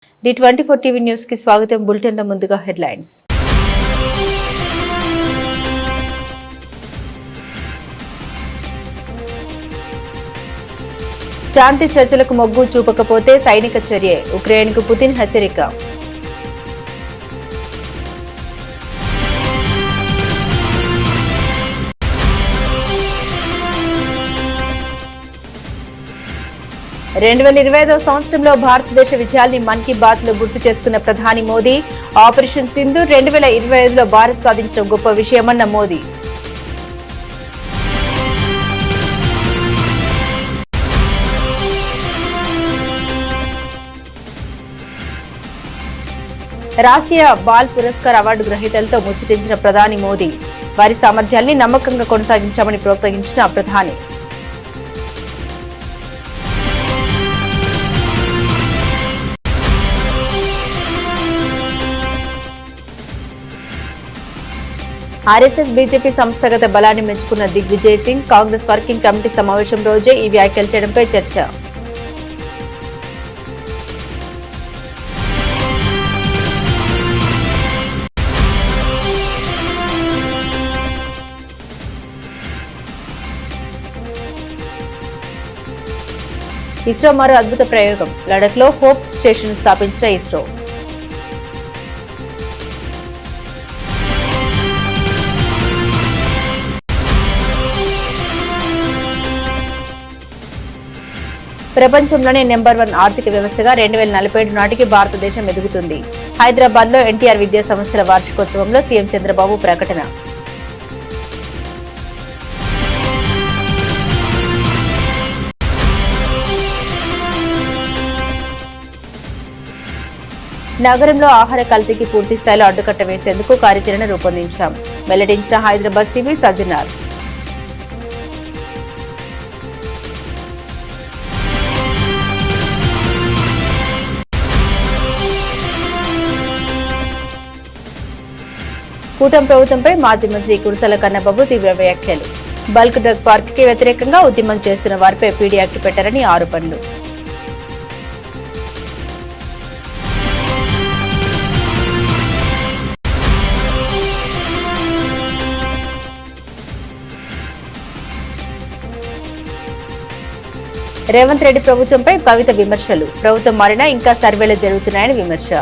D24 TV news కి స్వాగతం. Bulletin ముందుగా హెడ్లైన్స్. శాంతి చర్చలకు మొగ్గు చూపకపోతే సైనిక చర్య, ఉక్రెయిన్కు పుతిన్ హెచ్చరిక. రెండు 2025వ సంవత్సరంలో భారతదేశ విజయాల్ని మన్ కీ బాత్ లో గుర్తు చేసుకున్న ప్రధాని మోదీ, ఆపరేషన్ సింధూర్ 2025లో భారత్ సాధించిన గొప్ప విషయమన్న మోదీ. రాష్ట్రీయ బాల్ పురస్కార్ అవార్డు గ్రహీతలతో ముచ్చటించిన ప్రధాని మోదీ, వారి సామర్థ్యాల్ని నమ్మకంగా కొనసాగించామని ప్రోత్సహించిన ప్రధాని. ఆర్ఎస్ఎస్ బీజేపీ సంస్థాగత బలాన్ని మెచ్చుకున్న దిగ్విజయ్ సింగ్, కాంగ్రెస్ వర్కింగ్ కమిటీ సమావేశం రోజే ఈ వ్యాఖ్యలు చేయడంపై చర్చ. ఇస్రో మరో అద్భుత ప్రయోగం, లడఖ్లో హోప్ స్టేషన్ స్థాపించిన ఇస్రో. ప్రపంచంలోనే నెంబర్ 1 ఆర్థిక వ్యవస్థగా 2047 నాటికి భారతదేశం ఎదుగుతుంది. హైదరాబాద్ లో ఎన్టీఆర్ విద్యా సంస్థల వార్షికోత్సవంలో సీఎం చంద్రబాబు ప్రకటన. నగరంలో ఆహార కల్తీకి పూర్తి స్థాయిలో అడ్డుకట్ట వేసేందుకు కార్యాచరణ రూపొందించాం, వెల్లడించిన హైదరాబాద్ సిపి సజ్జనార్. కూటమి ప్రభుత్వంపై మాజీ మంత్రి కురసాల కన్నబాబు తీవ్ర వ్యాఖ్యలు. బల్క్ డ్రగ్ పార్క్ కి వ్యతిరేకంగా ఉద్యమం చేస్తున్న వారిపై పీడీ యాక్ట్ పెట్టారని ఆరోపణలు. రేవంత్ రెడ్డి ప్రభుత్వంపై కవిత విమర్శలు. ప్రభుత్వం మారినా ఇంకా సర్వేలు జరుగుతున్నాయని విమర్శ.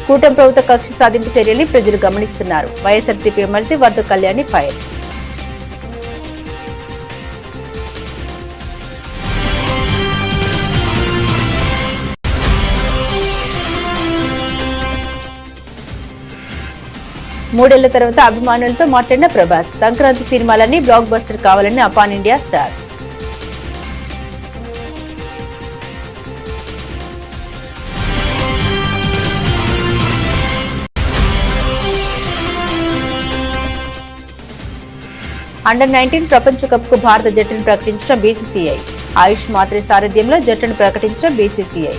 కూటమి ప్రభుత్వ కక్ష సాధింపు చర్యల్ని ప్రజలు గమనిస్తున్నారు. YSRCP MLC Vardha Kalyani fire. మూడేళ్ల తర్వాత అభిమానులతో మాట్లాడిన ప్రభాస్, సంక్రాంతి సినిమాలన్నీ బ్లాక్ బస్టర్ కావాలని అపాన్ ఇండియా స్టార్. అండర్-19 ప్రపంచ కప్ కు భారత జట్టును ప్రకటించిన బీసీసీఐ. ఆయుష్ మాత్రే సారథ్యంలో జట్టును ప్రకటించిన బీసీసీఐ.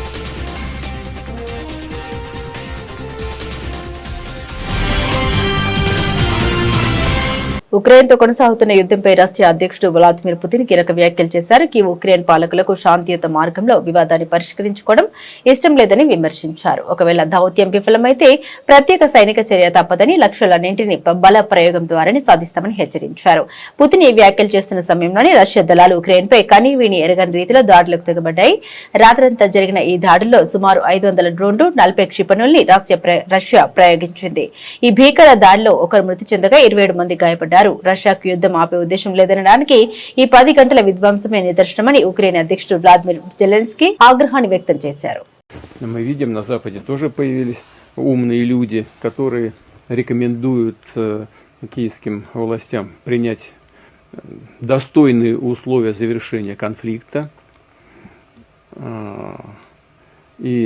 ఉక్రెయిన్తో కొనసాగుతున్న యుద్ధంపై రష్యా అధ్యక్షుడు వ్లాదిమిర్ పుతిన్ కీలక వ్యాఖ్యలు చేశారు. ఉక్రెయిన్ పాలకులకు శాంతియుత మార్గంలో వివాదాన్ని పరిష్కరించుకోవడం ఇష్టం లేదని విమర్శించారు. ఒకవేళ దౌత్యం విఫలమైతే ప్రత్యేక సైనిక చర్య తప్పదని, లక్ష్యాలన్నింటినీ బల ప్రయోగం ద్వారానే సాధిస్తామని హెచ్చరించారు. పుతిన్ ఈ వ్యాఖ్యలు చేస్తున్న సమయంలోనే రష్యా దళాలు ఉక్రెయిన్పై కనీవిని ఎరగని రీతిలో దాడులకు తెగబడ్డాయి. రాత్రంతా జరిగిన ఈ దాడుల్లో సుమారు 500 డ్రోన్లు, 40 క్షిపణుల్ని రష్యా ప్రయోగించింది. ఈ భీకర దాడిలో ఒకరు మృతి చెందగా 27 మంది గాయపడ్డారు. రష్యాకు యుద్ధం ఆపే ఉద్దేశం లేదనడానికి ఈ 10 గంటల విధ్వంసమే నిదర్శనమని ఉక్రెయిన్ అధ్యక్షుడు వ్లాదిమిర్ జెలెన్స్కీ ఆగ్రహాన్ని వ్యక్తం చేశారు. Мы видим, на Западе тоже появились умные люди, которые рекомендуют киевским властям принять достойные условия завершения конфликта и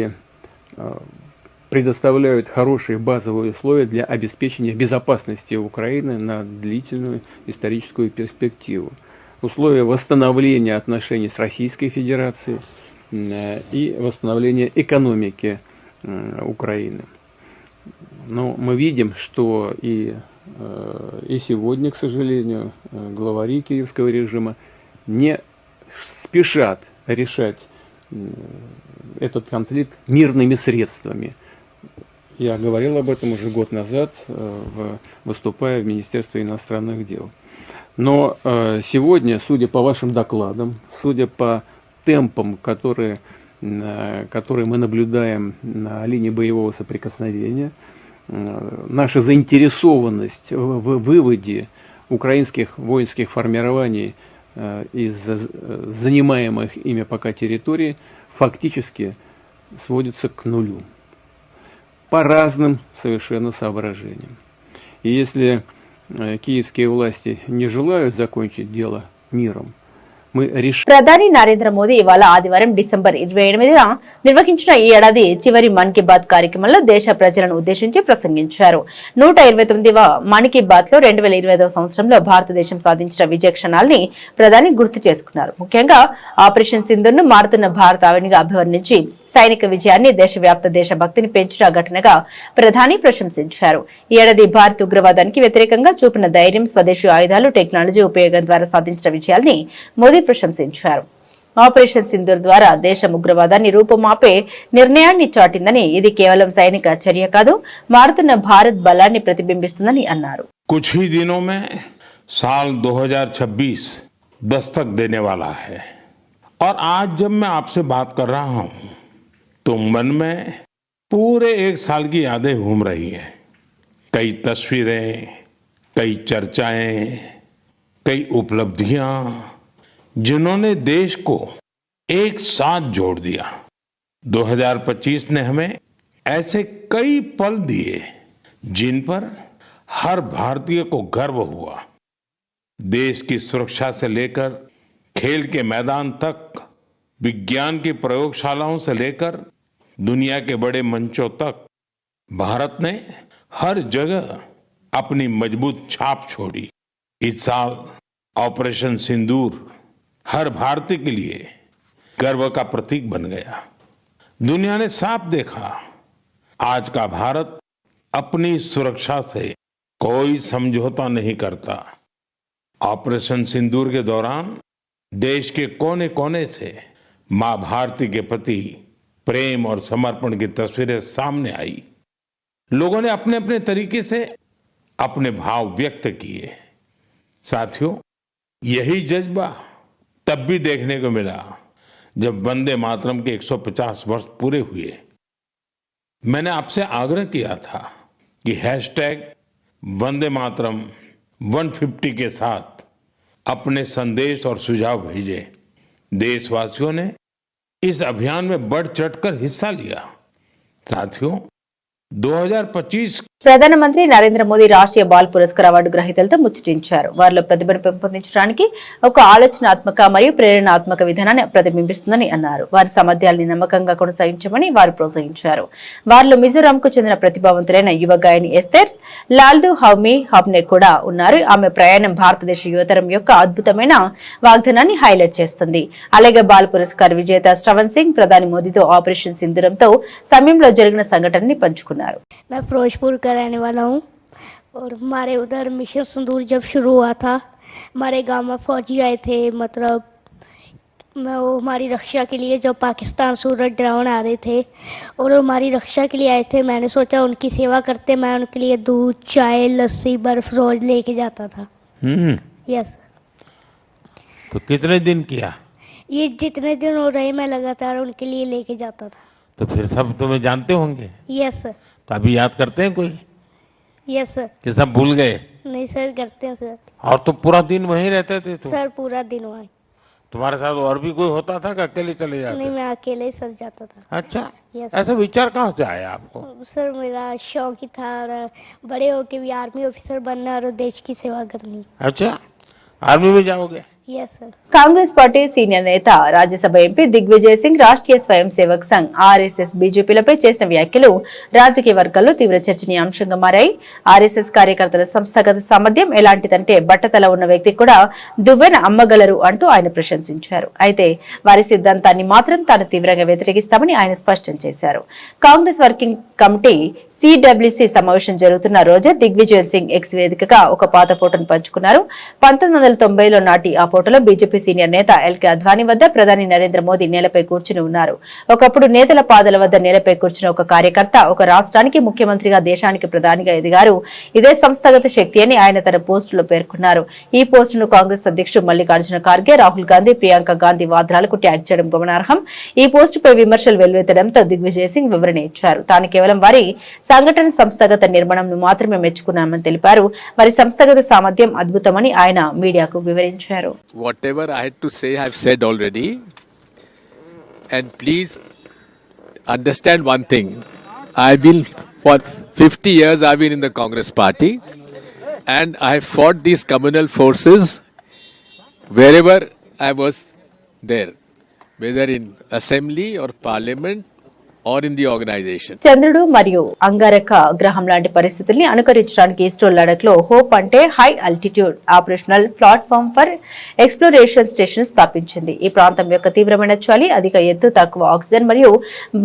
предоставляют хорошие базовые условия для обеспечения безопасности Украины на длительную историческую перспективу. Условия восстановления отношений с Российской Федерацией и восстановления экономики Украины. Но мы видим, что и сегодня, к сожалению, главари киевского режима не спешат решать этот конфликт мирными средствами. Я говорил об этом уже год назад, выступая в Министерстве иностранных дел. Но сегодня, судя по вашим докладам, судя по темпам, которые мы наблюдаем на линии боевого соприкосновения, наша заинтересованность в выводе украинских воинских формирований из занимаемых ими пока территорий фактически сводится к нулю. По разным совершенно соображениям. И если киевские власти не желают закончить дело миром, мы решим. ప్రధాని నరేంద్ర మోదీ ఇవాళ ఆదివారం డిసెంబర్ 28న నిర్వహించిన ఈ ఏడాది చివరి మన్ కీ బాత్ కార్యక్రమంలో దేశ ప్రజలను ఉద్దేశించి ప్రసంగించారు. 129వ మన్ కీ బాత్ లో 2025వ సంవత్సరంలో భారతదేశం సాధించిన విజయ క్షణాల్ని ప్రధాని గుర్తు చేసుకున్నారు. ముఖ్యంగా ఆపరేషన్ సింధూర్ను మారుతున్న భారత ఆవినిగా అభివర్ణించి సైనిక విజయాన్ని దేశవ్యాప్త దేశభక్తిని పెంచిన ఘటనగా ప్రధాని ప్రశంసించారు. ఈ ఏడాది భారత్ ఉగ్రవాదానికి వ్యతిరేకంగా చూపిన ధైర్యం, స్వదేశీ ఆయుధాలు, టెక్నాలజీ ఉపయోగం ద్వారా సాధించిన విజయాల్ని మోదీ ప్రశంసించారు. ఆపరేషన్ సింధూర్ ద్వారా దేశం ఉగ్రవాదాన్ని రూపుమాపే నిర్ణయాన్ని చాటిందని, ఇది కేవలం సైనిక చర్య కాదు, మారుతున్న భారత్ బలాన్ని ప్రతిబింబిస్తుందని అన్నారు. कुछ ही दिनों में साल 2026 दस्तक देने वाला है और आज जब मैं आपसे बात कर रहा हूं तो मन में पूरे एक साल की यादें घूम रही हैं. कई तस्वीरें, कई चर्चाएं, कई उपलब्धियां जिन्होंने देश को एक साथ जोड़ दिया. 2025 ने हमें ऐसे कई पल दिए जिन पर हर भारतीय को गर्व हुआ. देश की सुरक्षा से लेकर खेल के मैदान तक, विज्ञान की प्रयोगशालाओं से लेकर दुनिया के बड़े मंचों तक भारत ने हर जगह अपनी मजबूत छाप छोड़ी. इस साल ऑपरेशन सिंदूर हर भारतीय के लिए गर्व का प्रतीक बन गया. दुनिया ने साफ देखा, आज का भारत अपनी सुरक्षा से कोई समझौता नहीं करता. ऑपरेशन सिंदूर के दौरान देश के कोने कोने से मां भारती के प्रति प्रेम और समर्पण की तस्वीरें सामने आई. लोगों ने अपने अपने तरीके से अपने भाव व्यक्त किए. साथियों, यही जज्बा तब भी देखने को मिला जब वंदे मातरम के 150 वर्ष पूरे हुए. मैंने आपसे आग्रह किया था कि हैशटैग वंदे मातरम 150 के साथ अपने संदेश और सुझाव भेजें. देशवासियों ने इस अभियान में बढ़ चढ़कर हिस्सा लिया. साथियों, 2025 ప్రధానమంత్రి నరేంద్ర మోదీ రాష్ట్రీయ బాల్ పురస్కార్ అవార్డు గ్రహీతలతో ముచ్చటించారు. వారిలో ప్రతిభను పెంపొందించడానికి ఒక ఆలోచనాత్మక మరియు ప్రేరణాత్మక విధానాన్ని ప్రతిబింబిస్తుందని అన్నారు. వారి సామర్థ్యాల్ని నమ్మకంగా కొనసాగించమని వారు ప్రోత్సహించారు. వారిలో మిజోరాంకు చెందిన ప్రతిభావంతులైన యువ గాయని ఎస్తేర్ లాల్దు హౌమి హాబ్నే కూడా ఉన్నారు. ఆమె ప్రయాణం భారతదేశ యువతరం యొక్క అద్భుతమైన వాగ్దానాన్ని హైలైట్ చేస్తుంది. అలాగే బాల్ పురస్కార్ విజేత శ్రవణ్ సింగ్ ప్రధాని మోదీతో ఆపరేషన్ సింధూరంతో సమయంలో జరిగిన సంఘటనని పంచుకున్నారు. मैं फिरोजपुर का रहने वाला हूँ और हमारे उधर मिशन सिंदूर जब शुरू हुआ था, हमारे गांव में फौजी आए थे, मतलब वो हमारी रक्षा के लिए जब पाकिस्तान सूरत ड्रोन आ रहे थे और हमारी रक्षा के लिए आए थे. मैंने सोचा उनकी सेवा करते मैं उनके लिए दूध, चाय, लस्सी, बर्फ रोज लेके जाता था. यस. तो कितने दिन किया? ये जितने दिन हो रहे मैं लगातार उनके लिए लेके जाता था. तो फिर सब तुम्हें जानते होंगे? Yes sir. तो अभी याद करते हैं कोई यस सर. कि सब भूल गए? नहीं सर, करते हैं सर. और तो पूरा दिन वहीं रहते थे तो सर पूरा दिन वहाँ. तुम्हारे साथ और भी कोई होता था कि अकेले चले जाते? नहीं, मैं अकेले ही सर जाता था. अच्छा. यस. ऐसा विचार कहाँ से आया आपको? सर मेरा शौक ही था और बड़े होके भी आर्मी ऑफिसर बनना और देश की सेवा करनी. अच्छा, आर्मी में जाओगे? Yes sir. Congress party senior నేత రాజ్యసభ ఎంపీ దిగ్విజయ్ సింగ్ రాష్ట్రీయ స్వయం సేవక్ సంఘ్ ఆర్ఎస్ఎస్ బీజేపీలపై చేసిన వ్యాఖ్యలు రాజకీయ వర్గాల్లో తీవ్ర చర్చనీయాంశంగా మారాయి. ఆర్ఎస్ఎస్ కార్యకర్తల సంస్థాగత సామర్థ్యం ఎలాంటిదంటే బట్టతల ఉన్న వ్యక్తి కూడా దువ్వెన అమ్మగలరు అంటూ ఆయన ప్రశంసించారు. అయితే వారి సిద్ధాంతాన్ని మాత్రం తాను తీవ్రంగా వ్యతిరేకిస్తామని ఆయన స్పష్టం చేశారు. కాంగ్రెస్ వర్కింగ్ కమిటీ సిడబ్ల్యూసీ సమావేశం జరుగుతున్న రోజే దిగ్విజయ్ సింగ్ ఎక్స్ వేదికగా ఒక పాత ఫోటోను పంచుకున్నారు. 1990లో నాటి ఆ ఫోటోలో బీజేపీ సీనియర్ నేత ఎల్కే అద్వానీ వద్ద ప్రధాని నరేంద్ర మోదీ నేలపై కూర్చుని ఉన్నారు. ఒకప్పుడు నేతల పాదల వద్ద నేలపై కూర్చున్న ఒక కార్యకర్త ఒక రాష్ట్రానికి ముఖ్యమంత్రిగా దేశానికి ప్రధానిగా ఎదిగారు. ఇదే సంస్థాగత శక్తి అని ఆయన తన పోస్టులో పేర్కొన్నారు. ఈ పోస్టును కాంగ్రెస్ అధ్యక్షుడు మల్లికార్జున ఖార్గే, రాహుల్ గాంధీ, ప్రియాంక గాంధీ వాద్రాలకు ట్యాగ్ చేయడం గమనార్హం. ఈ పోస్టుపై విమర్శలు వెల్లువెత్తడంతో దిగ్విజయ్ సింగ్ వివరణ ఇచ్చారు. తాను కేవలం వారి సంఘటన సంస్థాగత నిర్మాణంను మాత్రమే మెచ్చుకున్నామని తెలిపారు. వారి సంస్థాగత సామర్థ్యం అద్భుతమని ఆయన మీడియాకు వివరించారు. Whatever I had to say, I've said already. And please understand one thing. I've been, for 50 years, I've been in the Congress party. And I fought these communal forces wherever I was there. Whether in assembly or parliament or in the organization. చంద్రుడు మరియు అంగారక గ్రహం లాంటి పరిస్థితుల్ని అనుకరించడానికి ఇస్రో లడక్ లో HOPE అంటే high altitude operational platform for exploration station స్థాపించింది. ఈ ప్రాంతం యొక్క తీవ్రమైన చలి, అధిక ఎత్తు, తక్కువ ఆక్సిజన్ మరియు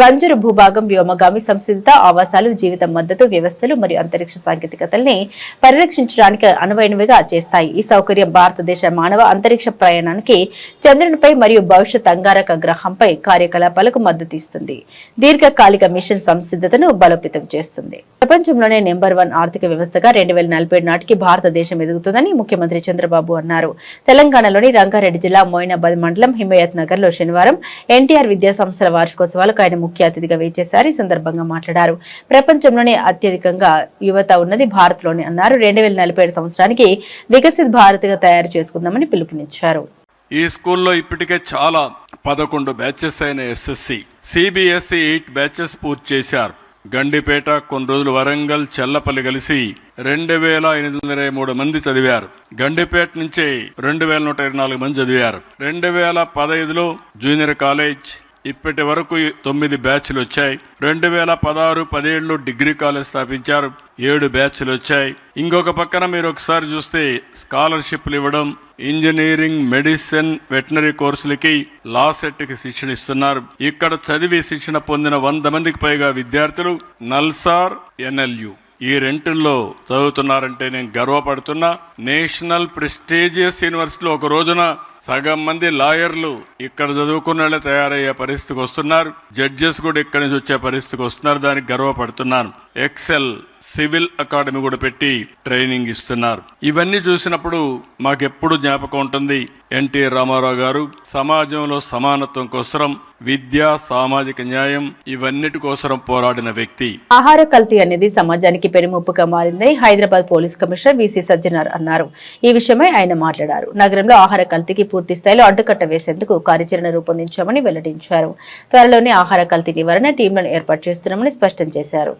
బంజరు భూభాగం వ్యోమగామి సంసిద్ధత ఆవాసాలు, జీవిత మద్దతు వ్యవస్థలు మరియు అంతరిక్ష సాంకేతికతల్ని పరిరక్షించడానికి అనువైనవిగా చేస్తాయి. ఈ సౌకర్యం భారతదేశ మానవ అంతరిక్ష ప్రయాణానికి చంద్రునిపై మరియు భవిష్యత్ అంగారక గ్రహంపై కార్యకలాపాలకు మద్దతు ఇస్తుంది. దీర్ఘకాలిక మిషన్ సంసిద్ధతను బలోపేతం చేస్తుంది. ప్రపంచంలోనే నెంబర్ 1 ఆర్థిక వ్యవస్థగా 2047 నాటికి భారతదేశం ఎదుగుతుందని ముఖ్యమంత్రి చంద్రబాబు అన్నారు. తెలంగాణలోని రంగారెడ్డి జిల్లా మోయినాబాద్ మండలం హిమయత్ నగర్ లో శనివారం ఎన్టీఆర్ విద్యా సంస్థల వార్షికోత్సవాలకు ఆయన ముఖ్య అతిథిగా వేచేశారు. ఈ సందర్భంగా మాట్లాడారు. ప్రపంచంలోనే అత్యధికంగా యువత ఉన్నది భారత్ లోనే అన్నారు. 2047 సంవత్సరానికి వికసిత్ భారత్ గా తయారు చేసుకుందామని పిలుపునిచ్చారు. ఈ స్కూల్లో ఇప్పటికే చాలా 11 బ్యాచెస్ అయిన ఎస్ఎస్సి, సిబిఎస్ఈ 8 బ్యాచెస్ పూర్తి చేశారు. గండిపేట, కొన్ని రోజులు వరంగల్, చెల్లపల్లి కలిసి 2823 మంది చదివారు. గండిపేట నుంచి 2124 మంది చదివారు. 2015లో జూనియర్ కాలేజ్, ఇప్పటి వరకు 9 బ్యాచ్లు వచ్చాయి. 2016-17లో డిగ్రీ కాలేజ్ స్థాపించారు, 7 బ్యాచ్లు వచ్చాయి. ఇంకొక పక్కన మీరు ఒకసారి చూస్తే స్కాలర్షిప్లు ఇవ్వడం, engineering, medicine, veterinary కోర్సులకి, law set కి శిక్షణ ఇస్తున్నారు. ఇక్కడ చదివి శిక్షణ పొందిన 100 మందికి పైగా విద్యార్థులు నల్సార్, ఎన్ఎల్యు ఈ రెంటిల్లో చదువుతున్నారంటే నేను గర్వపడుతున్నా. నేషనల్ ప్రెస్టీజియస్ యూనివర్సిటీలో ఒక రోజున సగం మంది లాయర్లు ఇక్కడ చదువుకున్న తయారయ్యే పరిస్థితికి వస్తున్నారు. జడ్జెస్ కూడా ఇక్కడి నుంచి వచ్చే పరిస్థితికి వస్తున్నారు. దానికి గర్వపడుతున్నాను. ఎక్సెల్ సివిల్ అకాడమీ కూడా పెట్టి ట్రైనింగ్ ఇస్తున్నారు. ఇవన్నీ చూసినప్పుడు మాకెప్పుడు జ్ఞాపకం ఉంటుంది ఎన్టీ రామారావు గారు సమాజంలో సమానత్వం కోసం, విద్య, సామాజిక న్యాయం ఇవన్నిటి కోసం పోరాడిన వ్యక్తి. ఆహార కల్తీ అనేది సమాజానికి పెనుముప్పుగా మారిందని Hyderabad police commissioner VC Sajjanar అన్నారు. ఈ విషయమై ఆయన మాట్లాడారు. నగరంలో ఆహార కల్తీకి పూర్తి స్థాయిలో అడ్డుకట్ట వేసేందుకు కార్యాచరణ రూపొందించామని వెల్లడించారు. త్వరలోనే ఆహార కల్తీ నివారణ టీంలను ఏర్పాటు చేస్తున్నామని స్పష్టం చేశారు.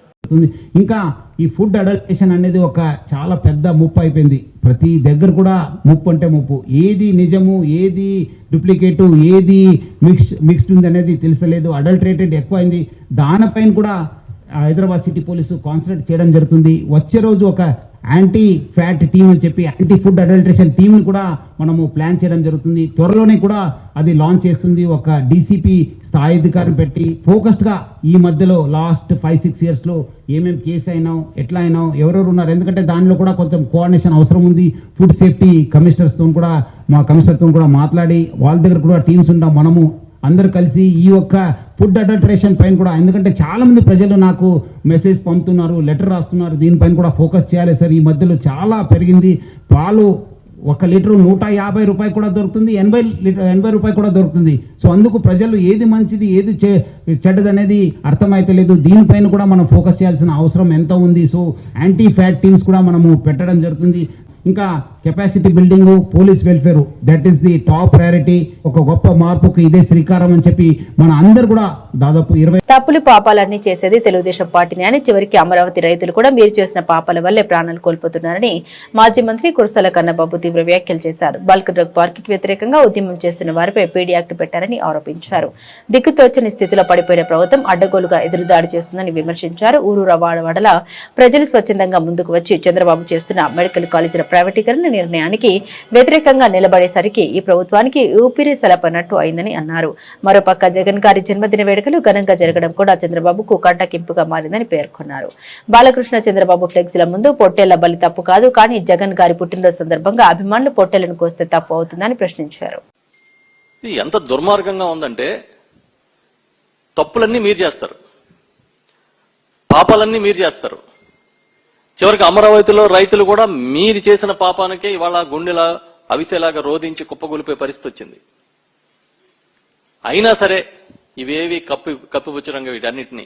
ఇంకా ఈ ఫుడ్ అడల్టరేషన్ అనేది ఒక చాలా పెద్ద ముప్పు అయిపోయింది. ప్రతి దగ్గర కూడా ముప్పు అంటే ముప్పు. ఏది నిజము, ఏది డూప్లికేటు, ఏది మిక్స్డ్ ఉంది అనేది తెలుసలేదు. అడల్టరేటెడ్ ఎక్కువైంది. దానిపైన కూడా హైదరాబాద్ సిటీ పోలీసు కాన్సన్ట్రేట్ చేయడం జరుగుతుంది. వచ్చే రోజు ఒక యాంటీ ఫ్యాట్ టీమ్ అని చెప్పి యాంటీ ఫుడ్ అడల్టరేషన్ టీంని కూడా మనము ప్లాన్ చేయడం జరుగుతుంది. త్వరలోనే కూడా అది లాంచ్ చేస్తుంది. ఒక డీసీపీ స్థాయి అధికారిని పెట్టి ఫోకస్డ్గా ఈ మధ్యలో లాస్ట్ 5-6 ఇయర్స్లో ఏమేమి కేసు అయినావు, ఎట్లా అయినావు, ఎవరెవరు ఉన్నారు, ఎందుకంటే దానిలో కూడా కొంచెం కోఆర్డినేషన్ అవసరం ఉంది. ఫుడ్ సేఫ్టీ కమిషనర్స్తో కూడా, మా కమిషనర్తో కూడా మాట్లాడి వాళ్ళ దగ్గర కూడా టీమ్స్ ఉంటాం. మనము అందరు కలిసి ఈ యొక్క ఫుడ్ అడల్టరేషన్ పైన కూడా, ఎందుకంటే చాలా మంది ప్రజలు నాకు మెసేజ్ పంపుతున్నారు, లెటర్ రాస్తున్నారు, దీనిపైన కూడా ఫోకస్ చేయాలి సార్. ఈ మధ్యలో చాలా పెరిగింది. పాలు 1 లీటరు 150 రూపాయలు కూడా దొరుకుతుంది, 80 రూపాయలు కూడా దొరుకుతుంది. సో అందుకు ప్రజలు ఏది మంచిది, ఏది చెడ్డది అనేది అర్థమైతే లేదు. దీనిపైన కూడా మనం ఫోకస్ చేయాల్సిన అవసరం ఎంత ఉంది. సో యాంటీ ఫ్యాట్ టీమ్స్ కూడా మనము పెట్టడం జరుగుతుంది. ఇంకా capacity building, police welfare, that is the top priority. ఒక గొప్ప మార్పుకు ఇదే శ్రీకారం అని చెప్పి మన అందరు కూడా దాదాపు 20 తప్పులు పాపాలన్నీ చేసేది తెలుగుదేశం పార్టీని అని, చివరికి అమరావతి రైతులు కూడా మీరు చేసిన పాపాల వల్లే ప్రాణాలు కోల్పోతున్నారని మాజీ మంత్రి కురసాల కన్నబాబు తీవ్ర వ్యాఖ్యలు చేశారు. బల్క్ డ్రగ్ పార్క్ కి వ్యతిరేకంగా ఉద్యమం చేస్తున్న వారిపై పీడీ యాక్ట్ పెట్టారని ఆరోపించారు. దిక్కుతోచని స్థితిలో పడిపోయిన ప్రభుత్వం అడ్డగోలుగా ఎదురుదాడి చేస్తుందని విమర్శించారు. ఊరూరా వాడవాడలా ప్రజలు స్వచ్ఛందంగా ముందుకు వచ్చి చంద్రబాబు చేస్తున్న మెడికల్ కాలేజీల ప్రైవేటీకరణ నిర్ణయానికి వ్యతిరేకంగా నిలబడేసరికి ఈ ప్రభుత్వానికి ఊపిరి సలపనట్టు అయిందని అన్నారు. మరోపక్క జగన్ గారి జన్మదిన వేడుకలు ఘనంగా జరగడం కూడా చంద్రబాబుకు కంటకింపుగా మారిందని పేర్కొన్నారు. బాలకృష్ణ చంద్రబాబు ఫ్లెక్సీల ముందు పొట్టేళ్ల బలి తప్పు కాదు, కానీ జగన్ గారి పుట్టినరోజు సందర్భంగా అభిమానులు పొట్టేళ్లను కోస్తే తప్పు అవుతుందని ప్రశ్నించారు. ఎంత దుర్మార్గంగా ఉందంటే, తప్పులన్నీ మీరు చేస్తారు, పాపాలన్నీ మీరు చేస్తారు. చివరికి అమరావతిలో రైతులు కూడా మీరు చేసిన పాపానికే ఇవాళ గుండెలా అవిసేలాగా రోధించి కుప్పగొలిపే పరిస్థితి వచ్చింది. అయినా సరే ఇవేవి కప్పిపుచ్చరంగా వీటన్నిటినీ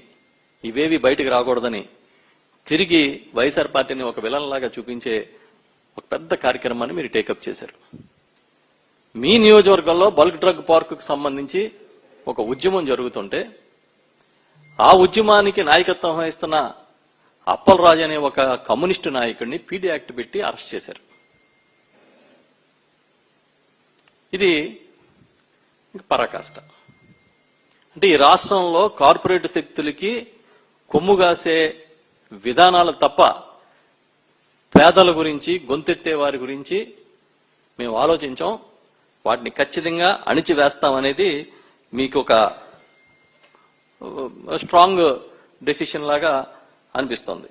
ఇవేవి బయటకు రాకూడదని తిరిగి వైఎస్ఆర్ పార్టీని ఒక విలన్ లాగా చూపించే ఒక పెద్ద కార్యక్రమాన్ని మీరు టేకప్ చేశారు. మీ నియోజకవర్గంలో బల్క్ డ్రగ్ పార్కుకు సంబంధించి ఒక ఉద్యమం జరుగుతుంటే ఆ ఉద్యమానికి నాయకత్వం వహిస్తున్న అప్పలరాజు అనే ఒక కమ్యూనిస్టు నాయకుడిని పీడీ యాక్ట్ పెట్టి అరెస్ట్ చేశారు. ఇది పరాకాష్ట. అంటే ఈ రాష్ట్రంలో కార్పొరేట్ శక్తులకి కొమ్ముగాసే విధానాలు తప్ప పేదల గురించి, గొంతెత్తే వారి గురించి మేము ఆలోచించాం. వాటిని ఖచ్చితంగా అణిచివేస్తామనేది మీకు ఒక స్ట్రాంగ్ డెసిషన్ లాగా అనిపిస్తోంది.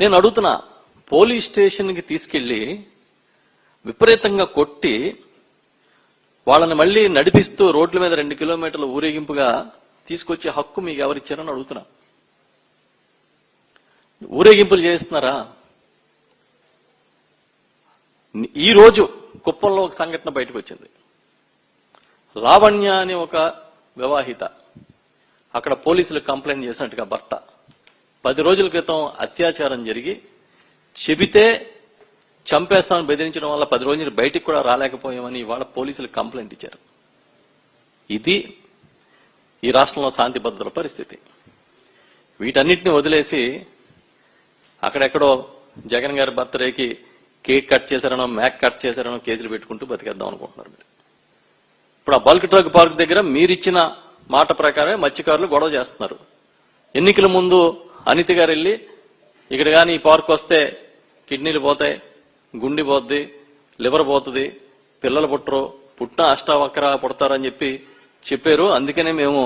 నేను అడుగుతున్నా, పోలీస్ స్టేషన్కి తీసుకెళ్లి విపరీతంగా కొట్టి వాళ్ళని మళ్లీ నడిపిస్తూ రోడ్ల మీద 2 కిలోమీటర్ల ఊరేగింపుగా తీసుకొచ్చే హక్కు మీకు ఎవరిచ్చారని అడుగుతున్నా. ఊరేగింపులు చేస్తున్నారా? ఈ రోజు కుప్పంలో ఒక సంఘటన బయటకు వచ్చింది. లావణ్య అనే ఒక వివాహిత అక్కడ పోలీసులు కంప్లైంట్ చేసినట్టుగా భర్త 10 రోజుల క్రితం అత్యాచారం జరిగి చెబితే చంపేస్తామని బెదిరించడం వల్ల 10 రోజులు బయటికి కూడా రాలేకపోయామని ఇవాళ పోలీసులు కంప్లైంట్ ఇచ్చారు. ఇది ఈ రాష్ట్రంలో శాంతి భద్రతల పరిస్థితి. వీటన్నిటిని వదిలేసి అక్కడెక్కడో జగన్ గారి బర్త్డేకి కేక్ కట్ చేశారనో, మ్యాక్ కట్ చేశారనో కేసులు పెట్టుకుంటూ బతికేద్దాం అనుకుంటున్నారు మీరు. ఇప్పుడు ఆ బల్క్ డ్రగ్ పార్క్ దగ్గర మీరిచ్చిన మాట ప్రకారమే మత్స్యకారులు గొడవ చేస్తున్నారు. ఎన్నికల ముందు అనిత గారు వెళ్ళి ఇక్కడ కానీ ఈ పార్క్ వస్తే కిడ్నీలు పోతాయి, గుండె పోద్ది, లివర్ పోతుంది, పిల్లలు పుట్టరు, పుట్టిన అష్టావక్ర పుడతారని చెప్పారు. అందుకనే మేము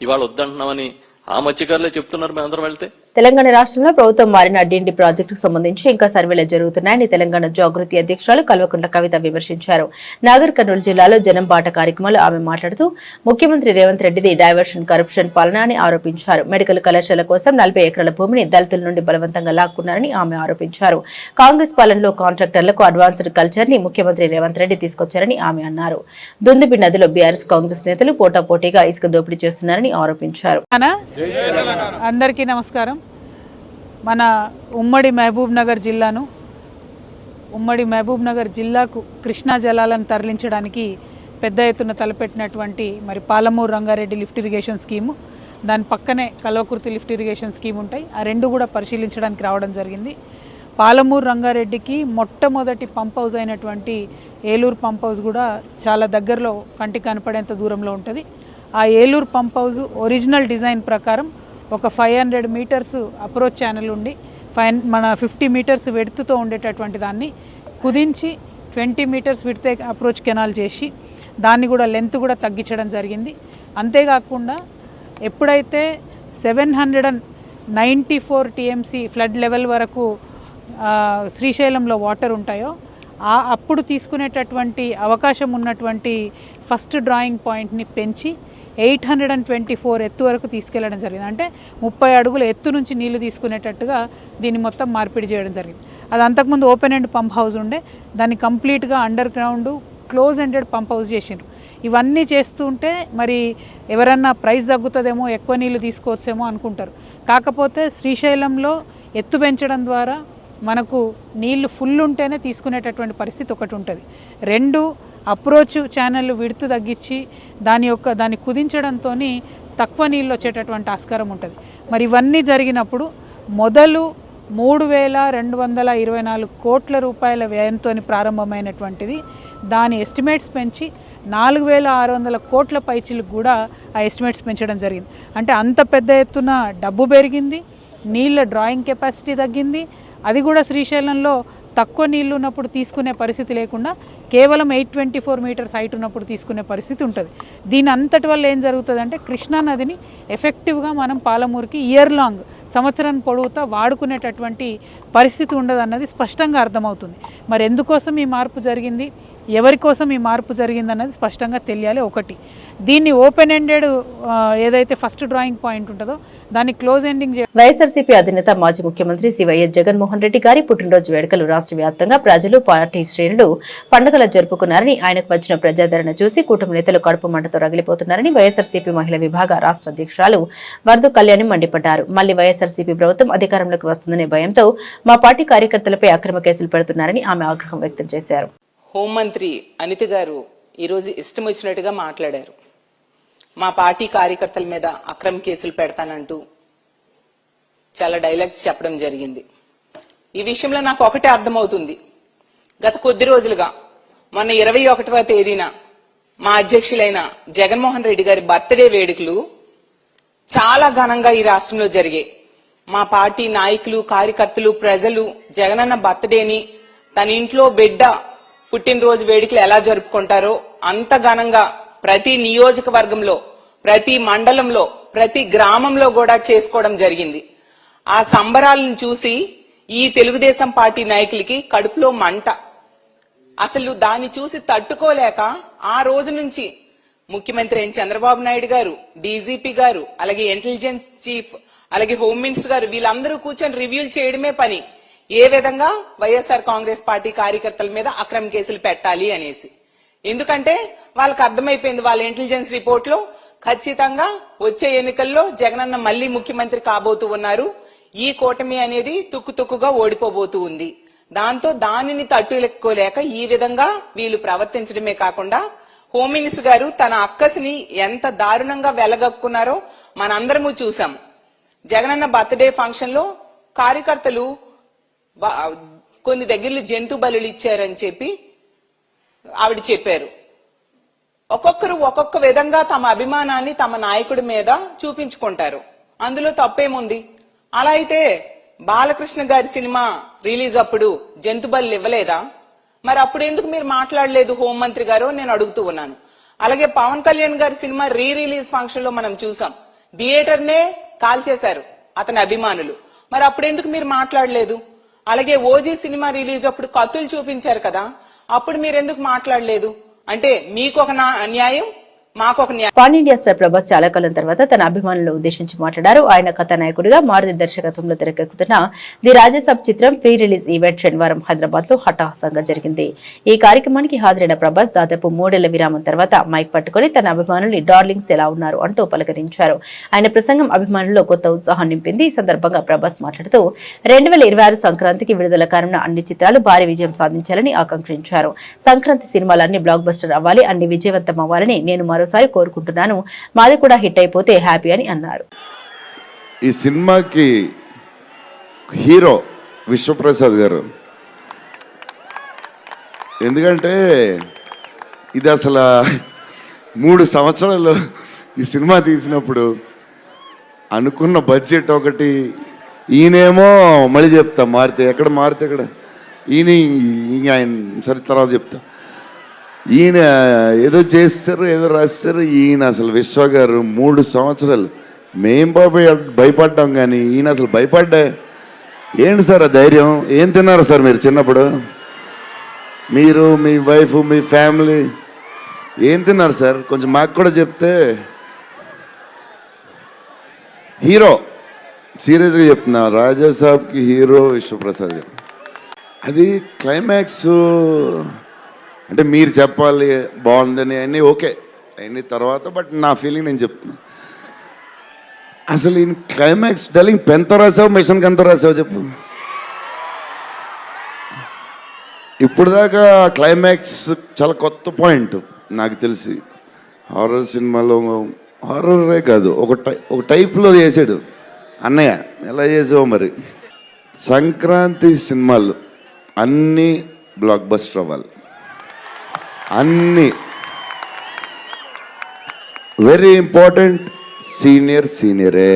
ఇవాళ వద్దంటున్నామని ఆ మత్స్యకారులే చెప్తున్నారు మేమందరం వెళ్తే. తెలంగాణ రాష్ట్రంలో ప్రభుత్వం మారిన డిఎండి ప్రాజెక్టుకు సంబంధించి ఇంకా సర్వేలు జరుగుతున్నాయని తెలంగాణ జాగృతి అధ్యక్షురాలు కల్వకుంట్ల కవిత విమర్శించారు. నాగర్ కర్నూలు జిల్లాలో జనం బాట కార్యక్రమంలో ఆమె మాట్లాడుతూ ముఖ్యమంత్రి రేవంత్ రెడ్డిది డైవర్షన్, కరప్షన్ పాలన అని ఆరోపించారు. మెడికల్ కళాశాల కోసం 40 ఎకరాల భూమిని దళితుల నుండి బలవంతంగా లాక్కున్నారని ఆమె ఆరోపించారు. కాంగ్రెస్ పాలనలో కాంట్రాక్టర్లకు అడ్వాన్స్డ్ కల్చర్ ని ముఖ్యమంత్రి రేవంత్ రెడ్డి తీసుకొచ్చారని ఆమె అన్నారు. దుందుబి నదిలో బీఆర్ఎస్ కాంగ్రెస్ నేతలు పోటాపోటీగా ఇసుక దోపిడీ చేస్తున్నారని ఆరోపించారు. అందరికీ నమస్కారం. మన ఉమ్మడి మహబూబ్ నగర్ జిల్లాకు కృష్ణా జలాలను తరలించడానికి పెద్ద ఎత్తున తలపెట్టినటువంటి మరి Palamuru Rangareddy lift irrigation scheme, దాని పక్కనే కల్వకుర్తి లిఫ్ట్ ఇరిగేషన్ స్కీమ్ ఉంటాయి. ఆ రెండు కూడా పరిశీలించడానికి రావడం జరిగింది. పాలమూరు రంగారెడ్డికి మొట్టమొదటి పంప్ హౌస్ అయినటువంటి ఏలూరు పంప్ హౌస్ కూడా చాలా దగ్గరలో, కంటికి కనపడేంత దూరంలో ఉంటుంది. ఆ Eluru pump house original design ప్రకారం ఒక 500 మీటర్స్ అప్రోచ్ ఛానల్ ఉండి మన 50 మీటర్స్ వెడుతుతో ఉండేటటువంటి దాన్ని కుదించి 20 మీటర్స్ విడితే అప్రోచ్ కెనాల్ చేసి దాన్ని కూడా లెంత్ కూడా తగ్గించడం జరిగింది. అంతేకాకుండా ఎప్పుడైతే 794 టీఎంసీ ఫ్లడ్ లెవెల్ వరకు శ్రీశైలంలో వాటర్ ఉంటాయో అప్పుడు తీసుకునేటటువంటి అవకాశం ఉన్నటువంటి ఫస్ట్ డ్రాయింగ్ పాయింట్ని పెంచి 824 ఎత్తు వరకు తీసుకెళ్లడం జరిగింది. అంటే 30 అడుగుల ఎత్తు నుంచి నీళ్లు తీసుకునేటట్టుగా దీన్ని మొత్తం మార్పిడి చేయడం జరిగింది. అది అంతకుముందు ఓపెన్ ఎండ్ పంప్ హౌస్ ఉండే, దాన్ని కంప్లీట్గా under ground close ended pump house చేసిండ్రు. ఇవన్నీ చేస్తుంటే మరి ఎవరన్నా ప్రైస్ తగ్గుతుందేమో, ఎక్కువ నీళ్లు తీసుకోవచ్చేమో అనుకుంటారు. కాకపోతే శ్రీశైలంలో ఎత్తు పెంచడం ద్వారా మనకు నీళ్లు ఫుల్ ఉంటేనే తీసుకునేటటువంటి పరిస్థితి ఒకటి ఉంటుంది. 2 అప్రోచ్ ఛానల్ విడుతు తగ్గించి దాన్ని కుదించడంతో తక్కువ నీళ్ళు వచ్చేటటువంటి ఆస్కారం ఉంటుంది. మరి ఇవన్నీ జరిగినప్పుడు మొదలు 3,224 కోట్ల రూపాయల వ్యయంతో ప్రారంభమైనటువంటిది దాని ఎస్టిమేట్స్ పెంచి 4,600 కోట్ల పైచిలకు కూడా ఆ ఎస్టిమేట్స్ పెంచడం జరిగింది. అంటే అంత పెద్ద ఎత్తున డబ్బు పెరిగింది, నీళ్ళ డ్రాయింగ్ కెపాసిటీ తగ్గింది. అది కూడా శ్రీశైలంలో తక్కువ నీళ్లు ఉన్నప్పుడు తీసుకునే పరిస్థితి లేకుండా కేవలం 824 మీటర్స్ హైట్ ఉన్నప్పుడు తీసుకునే పరిస్థితి ఉంటుంది. దీని అంతటి వల్ల ఏం జరుగుతుందంటే కృష్ణా నదిని ఎఫెక్టివ్గా మనం పాలమూరుకి ఇయర్ లాంగ్ సంవత్సరం పొడుగుతా వాడుకునేటటువంటి పరిస్థితి ఉండదు అన్నది స్పష్టంగా అర్థమవుతుంది. మరి ఎందుకోసం ఈ మార్పు జరిగింది, ఎవరి కోసం ఈ మార్పు జరిగిందన్నది స్పష్టంగా తెలియాలి. ఒకటి, దీన్ని ఓపెన్ ఎండెడ్ ఏదైతే ఫస్ట్ డ్రాయింగ్ పాయింట్ ఉంటుందో దాన్ని క్లోజ్ ఎండింగ్ వైఎస్ఆర్సీపీ అధినేత మాజీ ముఖ్యమంత్రి శ్రీ వైఎస్ జగన్మోహన్ రెడ్డి గారి పుట్టినరోజు వేడుకలు రాష్ట్ర వ్యాప్తంగా ప్రజలు, పార్టీ శ్రేణులు పండుగలు జరుపుకున్నారని, ఆయనకు వచ్చిన ప్రజాదరణ చూసి కుటుంబ నేతలు కడుపు మంటతో రగిలిపోతున్నారని వైఎస్ఆర్సీపీ మహిళా విభాగ రాష్ట్ర అధ్యక్షురాలు వర్దు కళ్యాణి మండిపడ్డారు. మళ్లీ వైఎస్ఆర్సీపీ ప్రభుత్వం అధికారంలోకి వస్తుందనే భయంతో మా పార్టీ కార్యకర్తలపై అక్రమ కేసులు పెడుతున్నారని ఆమె ఆగ్రహం వ్యక్తం చేశారు. హోంమంత్రి అనిత గారు ఈరోజు ఇష్టం వచ్చినట్టుగా మాట్లాడారు. మా పార్టీ కార్యకర్తల మీద అక్రమ కేసులు పెడతానంటూ చాలా డైలాగ్స్ చెప్పడం జరిగింది. ఈ విషయంలో నాకు ఒకటే అర్థమవుతుంది. గత కొద్ది రోజులుగా మొన్న 21వ తేదీన మా అధ్యక్షులైన జగన్మోహన్ రెడ్డి గారి బర్త్డే వేడుకలు చాలా ఘనంగా ఈ రాష్ట్రంలో జరిగాయి. మా పార్టీ నాయకులు, కార్యకర్తలు, ప్రజలు జగనన్న బర్త్డేని తన ఇంట్లో బిడ్డ పుట్టినరోజు వేడుకలు ఎలా జరుపుకుంటారో అంత ఘనంగా ప్రతి నియోజకవర్గంలో, ప్రతి మండలంలో, ప్రతి గ్రామంలో కూడా చేసుకోవడం జరిగింది. ఆ సంబరాలను చూసి ఈ తెలుగుదేశం పార్టీ నాయకులకి కడుపులో మంట. అసలు దాన్ని చూసి తట్టుకోలేక ఆ రోజు నుంచి ముఖ్యమంత్రి చంద్రబాబు నాయుడు గారు, డీజీపీ గారు, అలాగే ఇంటెలిజెన్స్ చీఫ్, అలాగే హోమ్ మినిస్టర్ గారు వీళ్ళందరూ కూర్చొని రివ్యూలు చేయడమే పని. ఏ విధంగా వైఎస్ఆర్ కాంగ్రెస్ పార్టీ కార్యకర్తల మీద అక్రమ కేసులు పెట్టాలి అనేసి. ఎందుకంటే వాళ్ళకి అర్థమైపోయింది, వాళ్ళ ఇంటెలిజెన్స్ రిపోర్ట్ లో ఖచ్చితంగా వచ్చే ఎన్నికల్లో జగనన్న మళ్లీ ముఖ్యమంత్రి కాబోతూ ఉన్నారు. ఈ కూటమి అనేది తుక్కుగా ఓడిపోబోతూ ఉంది. దాంతో దానిని తట్టుకోలేక ఈ విధంగా వీళ్ళు ప్రవర్తించడమే కాకుండా హోమ్ మినిస్టర్ గారు తన అక్కసిని ఎంత దారుణంగా వెలగక్కున్నారో మనందరము చూసాం. జగనన్న బర్త్డే ఫంక్షన్ లో కార్యకర్తలు కొన్ని దగ్గరలో జంతు బలులు ఇచ్చారని చెప్పి ఆవిడ చెప్పారు. ఒక్కొక్కరు ఒక్కొక్క విధంగా తమ అభిమానాన్ని తమ నాయకుడి మీద చూపించుకుంటారు. అందులో తప్పేముంది? అలా అయితే బాలకృష్ణ గారి సినిమా రిలీజ్ అప్పుడు జంతు బలులు ఇవ్వలేదా? మరి అప్పుడు ఎందుకు మీరు మాట్లాడలేదు హోంమంత్రి గారు నేను అడుగుతూ ఉన్నాను. అలాగే పవన్ కళ్యాణ్ గారి సినిమా రిలీజ్ ఫంక్షన్ లో మనం చూసాం, థియేటర్ నే కాల్చేశారు అతని అభిమానులు. మరి అప్పుడు ఎందుకు మీరు మాట్లాడలేదు? అలాగే ఓజీ సినిమా రిలీజ్ అప్పుడు కత్తులు చూపించారు కదా, అప్పుడు మీరెందుకు మాట్లాడలేదు? అంటే మీకు ఒక న్యాయం, మాకొక న్యాయం. పాన్ ఇండియా స్టార్ ప్రభాస్ చాలా కాలం తర్వాత తన అభిమానులను ఉద్దేశించి మాట్లాడారు. ఆయన కథానాయకుడిగా మారుతి దర్శకత్వంలో తెరకెక్కుతున్న ది రాజ్యసభ చిత్రం ప్రీ రిలీజ్ ఈవెంట్ శనివారం హైదరాబాద్ లో హఠాహసంగా జరిగింది. ఈ కార్యక్రమానికి హాజరైన ప్రభాస్ దాదాపు 3 ఏళ్ల విరామం తర్వాత మైక్ పట్టుకుని తన అభిమానుల్ని డార్లింగ్స్ ఎలా ఉన్నారు అంటూ పలకరించారు. ఆయన ప్రసంగం అభిమానుల్లో కొత్త ఉత్సాహం నింపింది. ఈ సందర్భంగా ప్రభాస్ మాట్లాడుతూ 2026 సంక్రాంతికి విడుదల కానున్న అన్ని చిత్రాలు భారీ విజయం సాధించాలని ఆకాంక్షించారు. సంక్రాంతి సినిమాలన్నీ బ్లాక్ బస్టర్ అవ్వాలి, అన్ని విజయవంతం అవ్వాలని నేను మరోసారి కోరుకుంటున్నాను. మాది కూడా హిట్ అయిపోతే హ్యాపీ అని అన్నారు. ఈ సినిమాకి హీరో విశ్వప్రసాద్ గారు. ఎందుకంటే ఇది అసలు 3 సంవత్సరాలు ఈ సినిమా తీసినప్పుడు అనుకున్న బడ్జెట్ ఒకటి, ఈయనేమో మళ్ళీ చెప్తా మారితే ఎక్కడ ఈయన సరే తర్వాత చెప్తా. ఈయన ఏదో చేస్తారు, ఏదో రాస్తారు. ఈయన అసలు విశ్వ గారు 3 సంవత్సరాలు మేం భయపడ్డాం, కానీ ఈయన అసలు భయపడ్డా. ఏంటి సార్ ఆ ధైర్యం? ఏం తిన్నారు సార్ మీరు చిన్నప్పుడు? మీరు, మీ వైఫ్, మీ ఫ్యామిలీ ఏం తిన్నారు సార్? కొంచెం మాకు కూడా చెప్తే. హీరో సీరియస్గా చెప్తున్నా, రాజాసాబ్కి హీరో విశ్వప్రసాద్ గారు. అది క్లైమాక్స్ అంటే మీరు చెప్పాలి బాగుందని అన్నీ ఓకే అన్నీ తర్వాత, బట్ నా ఫీలింగ్ నేను చెప్తున్నా. అసలు ఈ క్లైమాక్స్ డల్లింగ్ పెంత రాసావు, మిషన్కి ఎంత రాసావు చెప్పు. ఇప్పుడు దాకా క్లైమాక్స్ చాలా కొత్త పాయింట్ నాకు తెలిసి. హారర్ సినిమాలో హారరే కాదు, ఒక టైప్లో చేసాడు అన్నయ్య. ఎలా చేసావు మరి? సంక్రాంతి సినిమాలు అన్నీ బ్లాక్ బస్టర్ అవ్వాలి, అన్నీ. Very important. సీనియరే,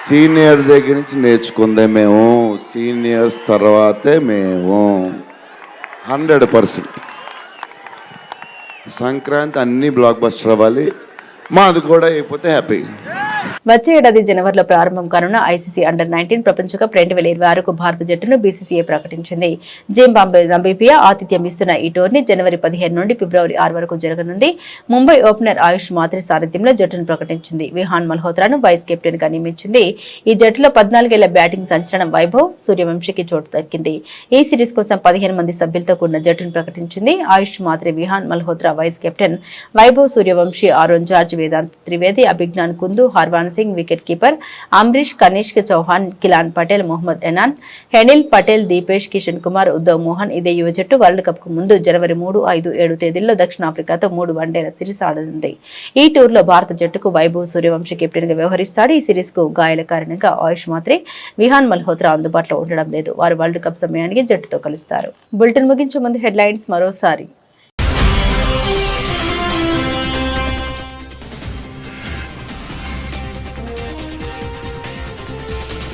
సీనియర్ దగ్గర నుంచి నేర్చుకుందే మేము, సీనియర్స్ తర్వాతే మేము. 100% సంక్రాంతి అన్ని బ్లాక్ బస్టర్ అవ్వాలి. మాది కూడా అయిపోతే హ్యాపీ. వచ్చే ఏడాది జనవరిలో ప్రారంభం కానున్న ఐసీసీ అండర్-19 ప్రపంచ కప్ 2026కు భారత జట్టును బీసీసీఐ ప్రకటించింది. జింబాబ్వే జంబియా ఆతిథ్యం ఇస్తున్న ఈ టోర్నీ జనవరి 15 నుండి ఫిబ్రవరి 6 వరకు జరగనుంది. ముంబై ఓపెనర్ ఆయుష్ మాత్రే సారథ్యంలో జట్టును ప్రకటించింది. విహాన్ మల్హోత్రాను వైస్ కెప్టెన్ గా నియమించింది. ఈ జట్టులో 14 ఏళ్ల బ్యాటింగ్ సంచలనం వైభవ్ సూర్యవంశీకి చోటు దక్కింది. ఈ సిరీస్ కోసం 15 మంది సభ్యులతో కూడిన జట్టును ప్రకటించింది. Ayush Mhatre, Vihaan Malhotra vice captain, Vaibhav Suryavanshi, Aaron George, Vedant Trivedi, Abhigyan Kundu, Harvansh Singh wicket keeper, Ambrish, Kanishk Chouhan, Khilan Patel, Mohammed Enaan, Henil Patel, Deepesh, Kishan Kumar, Uddhav Mohan. ఇదే యువ జట్టు వరల్డ్ కప్ కు ముందు జనవరి 3, 5, 7 తేదీల్లో దక్షిణాఫ్రికాతో 3 వన్డేల సిరీస్ ఆడనుంది. ఈ టూర్లో భారత జట్టుకు వైభవ్ సూర్యవంశీ కెప్టెన్ గా వ్యవహరిస్తాడు. ఈ సిరీస్ కు గాయాల కారణంగా ఆయుష్ మాత్రే, విహాన్ మల్హోత్రా అందుబాటులో ఉండడం లేదు. వారు వరల్డ్ కప్ సమయానికి జట్టుతో కలుస్తారు. బులెటిన్ ముగించే ముందు హెడ్లైన్స్ మరోసారి.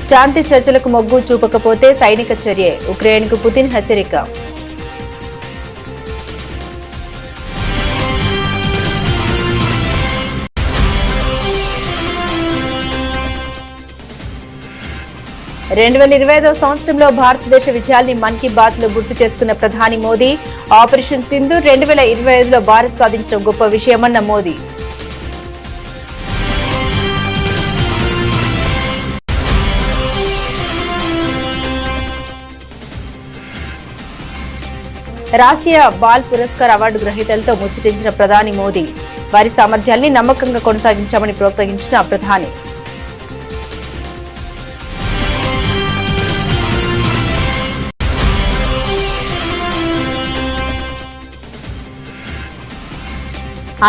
శాంతి చర్చలకు మొగ్గు చూపకపోతే సైనిక చర్య, ఉక్రెయిన్కు పుతిన్ హెచ్చరిక. రెండు 2025వ సంవత్సరంలో భారతదేశ విజయాల్ని మన్ కీ బాత్ లో గుర్తు చేసుకున్న ప్రధాని మోదీ. ఆపరేషన్ సింధు 2025లో భారత్ సాధించిన గొప్ప విషయమన్న మోదీ. రాష్ట్రీయ బాల్ పురస్కార్ అవార్డు గ్రహీతలతో ముచ్చటించిన ప్రధాని మోదీ. వారి సామర్థ్యాల్ని నమ్మకంగా కొనసాగించామని ప్రోత్సహించిన ప్రధాని.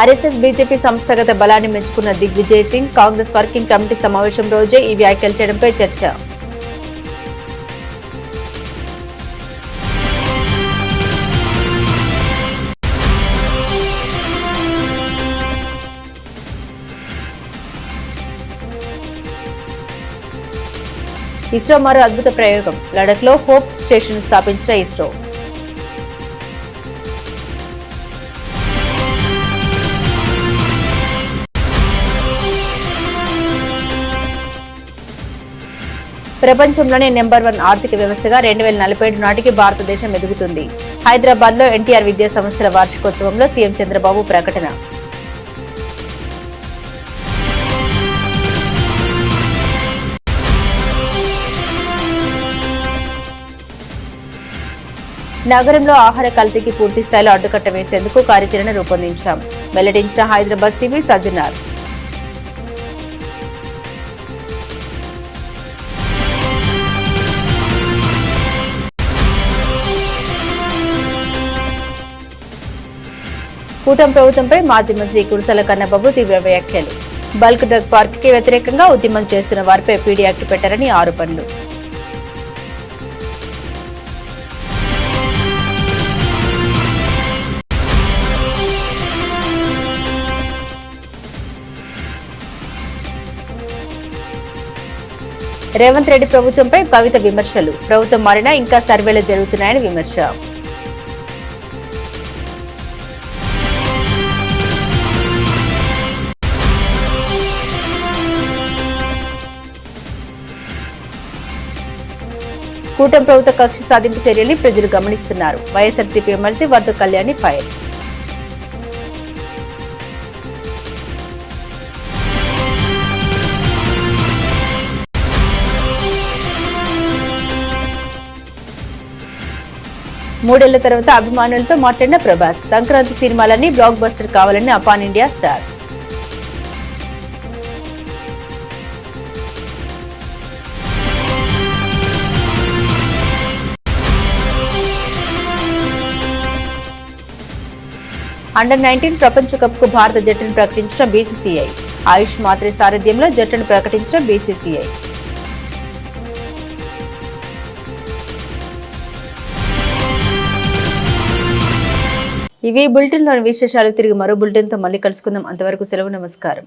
ఆర్ఎస్ఎస్ బీజేపీ సంస్థాగత బలాన్ని మెచ్చుకున్న దిగ్విజయ్ సింగ్. కాంగ్రెస్ వర్కింగ్ కమిటీ సమావేశం రోజే ఈ వ్యాఖ్యలు చేయడంపై చర్చ. ఇస్రో మరో అద్భుత ప్రయోగం. లడఖ్లో హోప్ స్టేషన్ స్థాపించిన ఇస్రో. ప్రపంచంలోనే నెంబర్ 1 ఆర్థిక వ్యవస్థగా 2047 నాటికి భారతదేశం ఎదుగుతుంది. హైదరాబాద్ లో ఎన్టీఆర్ విద్యా సంస్థల వార్షికోత్సవంలో సీఎం చంద్రబాబు ప్రకటన. నగరంలో ఆహార కల్తీకి పూర్తి స్థాయిలో అడ్డుకట్ట వేసేందుకు కార్యాచరణ రూపొందించాం, వెల్లడించిన హైదరాబాద్ సిపి సజ్జనార్. కూటమి ప్రభుత్వంపై మాజీ మంత్రి కురుసల కన్నబాబు తీవ్ర వ్యాఖ్యలు. బల్క్ డ్రగ్ పార్క్ కి వ్యతిరేకంగా ఉద్యమం చేస్తున్న వారిపై పీడీ యాక్ట్ పెట్టారని ఆరోపణలు. రేవంత్ రెడ్డి ప్రభుత్వంపై కవిత విమర్శలు. ప్రభుత్వం మారినా ఇంకా సర్వేలు జరుగుతున్నాయని విమర్శ. కూటమి ప్రభుత్వ కక్ష సాధింపు చర్యల్ని ప్రజలు గమనిస్తున్నారు. YSRCP MLC Vardha Kalyani fire. మూడేళ్ల తర్వాత అభిమానులతో మాట్లాడిన ప్రభాస్. సంక్రాంతి సినిమాలన్నీ బ్లాక్ బస్టర్ కావాలని అపాన్ ఇండియా స్టార్. అండర్-19 ప్రపంచ కప్ కు భారత జట్టును ప్రకటించిన బీసీసీఐ. ఆయుష్ మాత్రే సారథ్యంలో జట్టును ప్రకటించిన బీసీసీఐ. ఇవి బులెటిన్లోని విశేషాలు. తిరిగి మరో బులెటిన్తో మళ్ళీ కలుసుకుందాం. అంతవరకు సెలవు. నమస్కారం.